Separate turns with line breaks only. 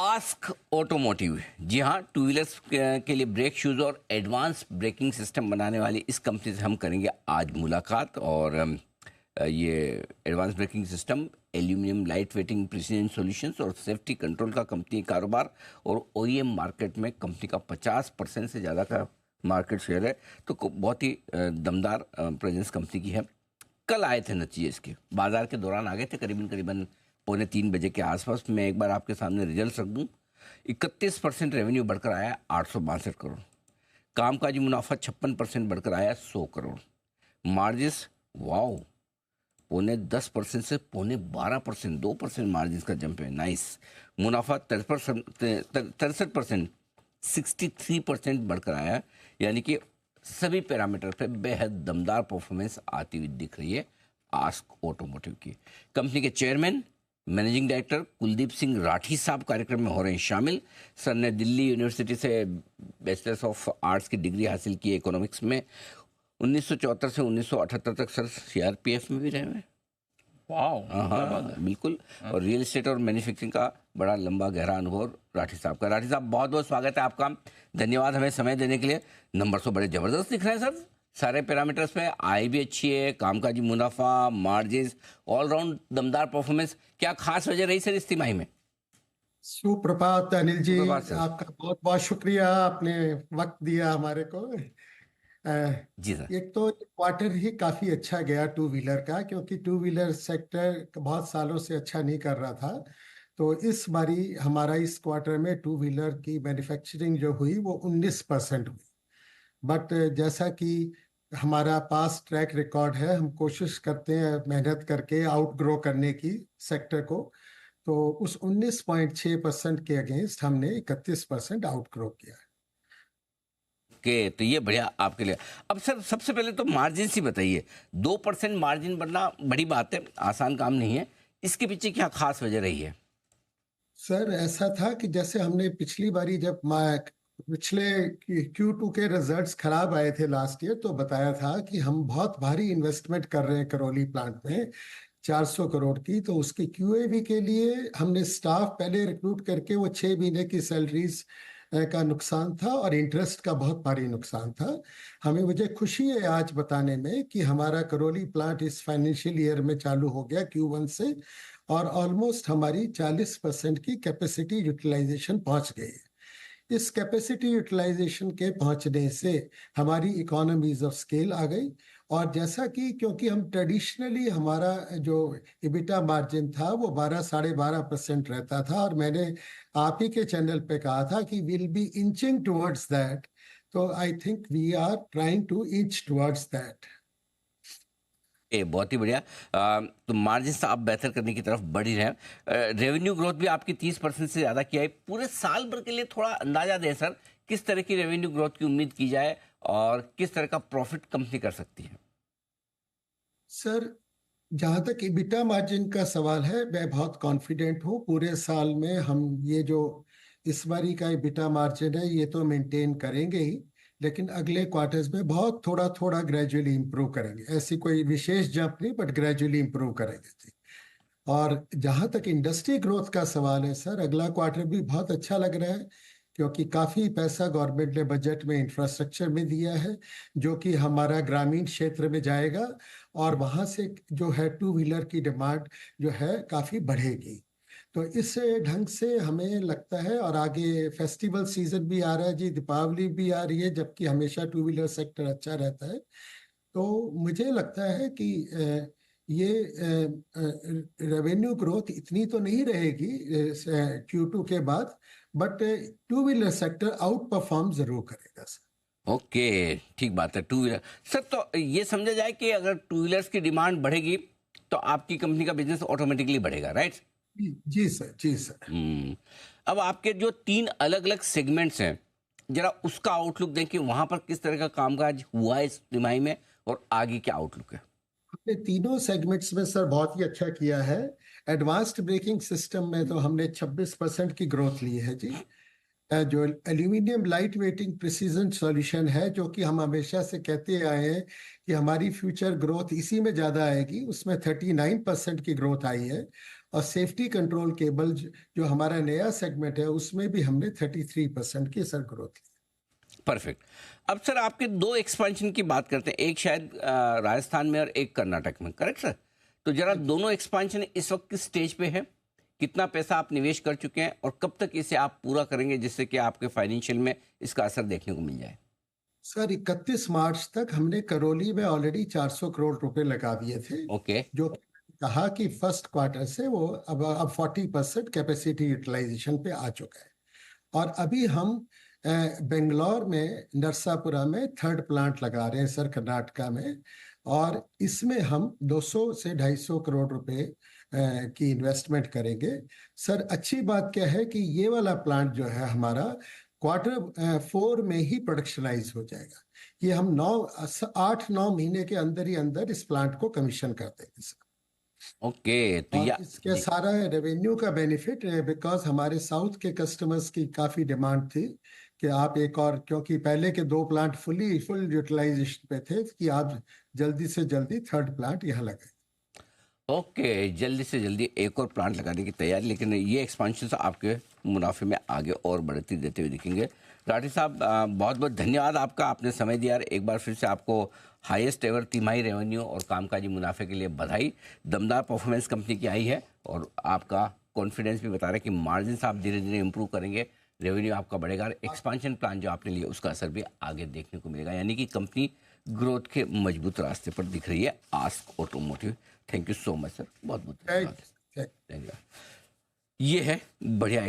Ask automotive, जी हाँ, two wheelers के लिए ब्रेक शूज़ और एडवांस ब्रेकिंग सिस्टम बनाने वाली इस कंपनी से हम करेंगे आज मुलाकात। और ये advance braking system, aluminium light waiting, precision solutions और सेफ्टी कंट्रोल का कंपनी कारोबार और ओईएम मार्केट में कंपनी का 50% से ज़्यादा का मार्केट शेयर है। तो बहुत ही दमदार प्रेजेंस कंपनी की है। कल आए थे नतीजे इसके, बाजार के दौरान आ गए थे, करीबन करीबन 2:45 के आसपास। मैं एक बार आपके सामने रिजल्ट रख दूँ। 31% रेवेन्यू बढ़कर आया 862 करोड़। कामकाजी मुनाफा 56% बढ़कर आया 100 करोड़। मार्जिस वाओ, 10.5% से 12.5%, 2% मार्जिन का जंप है, नाइस। मुनाफा 63%, 63% बढ़कर आया, यानी कि सभी पैरामीटर पे बेहद दमदार परफॉर्मेंस आती हुई दिख रही है आस्क ऑटोमोटिव की। कंपनी के chairman managing director Kuldeep Singh Rathi साहब कार्यक्रम में हो रहे हैं शामिल। सर ने दिल्ली यूनिवर्सिटी से बैचलर्स ऑफ आर्ट्स की डिग्री हासिल की इकोनॉमिक्स में। 1974 से 1978 तक सर सीआरपीएफ में भी रहे हुए।
वाओ,
हाँ, बिल्कुल। और रियल एस्टेट और मैन्युफैक्चरिंग का बड़ा लंबा गहरा अनुभव राठी साहब का। राठी साहब, बहुत बहुत स्वागत है आपका, धन्यवाद हमें समय देने के लिए। नंबर तो बड़े ज़बरदस्त दिख रहे हैं सर, सारे पैरामीटर्स पे आय भी अच्छी है, कामकाजी मुनाफा, मार्जिन, ऑलराउंड दमदार परफॉर्मेंस। क्या खास वजह रही सर इस तिमाही में?
सुप्रभात अनिल जी,
सुप्रभात सर।
आपका बहुत बहुत शुक्रिया, आपने वक्त दिया हमारे को।
जी सर।
एक तो क्वार्टर ही काफी अच्छा गया टू व्हीलर का, क्योंकि टू व्हीलर सेक्टर बहुत सालों से अच्छा नहीं कर रहा था। तो इस बारी हमारा इस क्वार्टर में टू व्हीलर की मैन्युफैक्चरिंग जो हुई वो 19% हुई। बट जैसा कि हमारा पास ट्रैक रिकॉर्ड है, हम कोशिश करते हैं मेहनत करके आउट ग्रो करने की सेक्टर को। तो उस 19.6% के अगेंस्ट हमने 31% आउट ग्रो किया।
ओके, तो ये बढ़िया आपके लिए। अब सर सबसे पहले तो मार्जिन ही बताइए। 2% मार्जिन बढ़ना बड़ी बात है, आसान काम नहीं है। इसके पीछे क्या खास वजह रही है?
सर ऐसा था कि जैसे हमने पिछली बारी जब पिछले Q2 के रिजल्ट्स खराब आए थे लास्ट ईयर, तो बताया था कि हम बहुत भारी इन्वेस्टमेंट कर रहे हैं करौली प्लांट में 400 करोड़ की। तो उसकी QAV के लिए हमने स्टाफ पहले रिक्रूट करके, वो 6 महीने की सैलरीज का नुकसान था और इंटरेस्ट का बहुत भारी नुकसान था। मुझे खुशी है आज बताने में कि हमारा करौली प्लांट इस फाइनेंशियल ईयर में चालू हो गया Q1 से, और ऑलमोस्ट हमारी 40% की कैपेसिटी यूटिलाइजेशन पहुंच गई है। इस कैपेसिटी यूटिलाइजेशन के पहुंचने से हमारी इकोनॉमीज ऑफ स्केल आ गई। और जैसा कि क्योंकि हम ट्रेडिशनली, हमारा जो इबिटा मार्जिन था वो 12-12.5% रहता था, और मैंने आप ही के चैनल पे कहा था कि will be inching towards that. तो I think we are trying to inch towards that.
बहुत ही बढ़िया। तो मार्जिन आप बेहतर करने की तरफ बढ़ ही रहे हैं। रेवेन्यू ग्रोथ भी आपकी 30% से ज़्यादा किया है। पूरे साल भर के लिए थोड़ा अंदाजा दें सर, किस तरह की रेवेन्यू ग्रोथ की उम्मीद की जाए और किस तरह का प्रॉफिट कंपनी कर सकती है?
सर जहां तक इबिटा मार्जिन का सवाल है, मैं बहुत कॉन्फिडेंट हूँ। पूरे साल में हम ये जो इस बारी का इबिटा मार्जिन है ये तो मेंटेन करेंगे ही, लेकिन अगले क्वार्टर्स में बहुत थोड़ा थोड़ा ग्रेजुअली इंप्रूव करेंगे। ऐसी कोई विशेष जंप नहीं, बट ग्रेजुअली इंप्रूव करेंगे। और जहां तक इंडस्ट्री ग्रोथ का सवाल है सर, अगला क्वार्टर भी बहुत अच्छा लग रहा है, क्योंकि काफी पैसा गवर्नमेंट ने बजट में इंफ्रास्ट्रक्चर में दिया है, जो कि हमारा ग्रामीण क्षेत्र में जाएगा, और वहां से जो है टू व्हीलर की डिमांड जो है काफी बढ़ेगी। तो इस ढंग से हमें लगता है, और आगे फेस्टिवल सीजन भी आ रहा है जी, दीपावली भी आ रही है, जबकि हमेशा टू व्हीलर सेक्टर अच्छा रहता है। तो मुझे लगता है कि ये रेवेन्यू ग्रोथ इतनी तो नहीं रहेगी Q2 के बाद, but two wheeler sector out perform जरूर करेगा सर।
ओके, ठीक बात है। टू व्हीलर सर, तो ये समझा जाए कि अगर टू व्हीलर्स की डिमांड बढ़ेगी तो आपकी कंपनी का बिजनेस ऑटोमेटिकली बढ़ेगा, राइट?
जी सर, जी सर।
अब आपके जो 3 अलग अलग सेगमेंट्स हैं, जरा उसका आउटलुक दें कि वहां पर किस तरह का कामकाज हुआ है इस तिमाही में और आगे क्या आउटलुक है?
हमने तीनों सेगमेंट्स में सर बहुत ही अच्छा किया है। एडवांस्ड ब्रेकिंग सिस्टम में तो हमने 26% की ग्रोथ ली है जी। जो aluminium light waiting precision solution है, जो कि हम हमेशा से कहते आए हैं कि हमारी फ्यूचर ग्रोथ इसी में ज्यादा आएगी, उसमें 39% की ग्रोथ आई है। और सेफ्टी कंट्रोल केबल जो हमारा नया सेगमेंट है उसमें भी हमने 33% की सर ग्रोथ की।
परफेक्ट। अब सर आपके दो एक्सपेंशन की बात करते हैं, एक शायद राजस्थान में और एक कर्नाटक में, करेक्ट सर? तो जरा दोनों एक्सपेंशन इस वक्त किस स्टेज पे है, कितना पैसा आप निवेश कर चुके हैं और कब तक इसे आप पूरा करेंगे जिससे कि आपके फाइनेंशियल में इसका असर देखने को मिल जाए?
सर 31 मार्च तक हमने करौली में ऑलरेडी 400 करोड़ रुपए लगा दिए थे,
ओके।
जो कहा कि फर्स्ट क्वार्टर से वो अब 40% कैपेसिटी यूटिलाइजेशन पे आ चुका है। और अभी हम बेंगलोर में नरसापुरा में थर्ड प्लांट लगा रहे हैं सर, कर्नाटका में, और इसमें हम 200 से 250 करोड़ रुपए की इन्वेस्टमेंट करेंगे। सर अच्छी बात क्या है कि ये वाला प्लांट जो है हमारा Q4 में ही प्रोडक्शनाइज हो जाएगा। ये हम 8-9 महीने के अंदर ही अंदर इस प्लांट को कमीशन कर देंगे सर।
ओके, तो
और
या
इसके
जी,
सारा रेवेन्यू का बेनिफिट, बिकॉज हमारे साउथ के कस्टमर्स की काफी डिमांड थी कि आप एक और, क्योंकि पहले के 2 प्लांट फुल यूटिलाइजेशन पे थे, कि आप जल्दी से जल्दी थर्ड प्लांट यहाँ लगाए।
ओके, जल्दी से जल्दी एक और प्लांट लगाने की तैयारी, लेकिन ये एक्सपांशन से आपके मुनाफे में आगे और बढ़ती देते हुए दिखेंगे। राठी साहब, बहुत बहुत धन्यवाद आपका, आपने समय दिया। एक बार फिर से आपको हाईएस्ट एवर तिमाही रेवेन्यू और कामकाजी मुनाफे के लिए बधाई। दमदार परफॉर्मेंस कंपनी की आई है और आपका कॉन्फिडेंस भी बता रहा है कि मार्जिन आप धीरे धीरे इंप्रूव करेंगे, रेवेन्यू आपका बढ़ेगा और एक्सपांशन प्लान जो आपने लिया उसका असर भी आगे देखने को मिलेगा, यानी कि कंपनी ग्रोथ के मजबूत रास्ते पर दिख रही है। Ask automotive. Thank you so much sir, बहुत बहुत धन्यवाद। धन्यवाद। ये है बढ़िया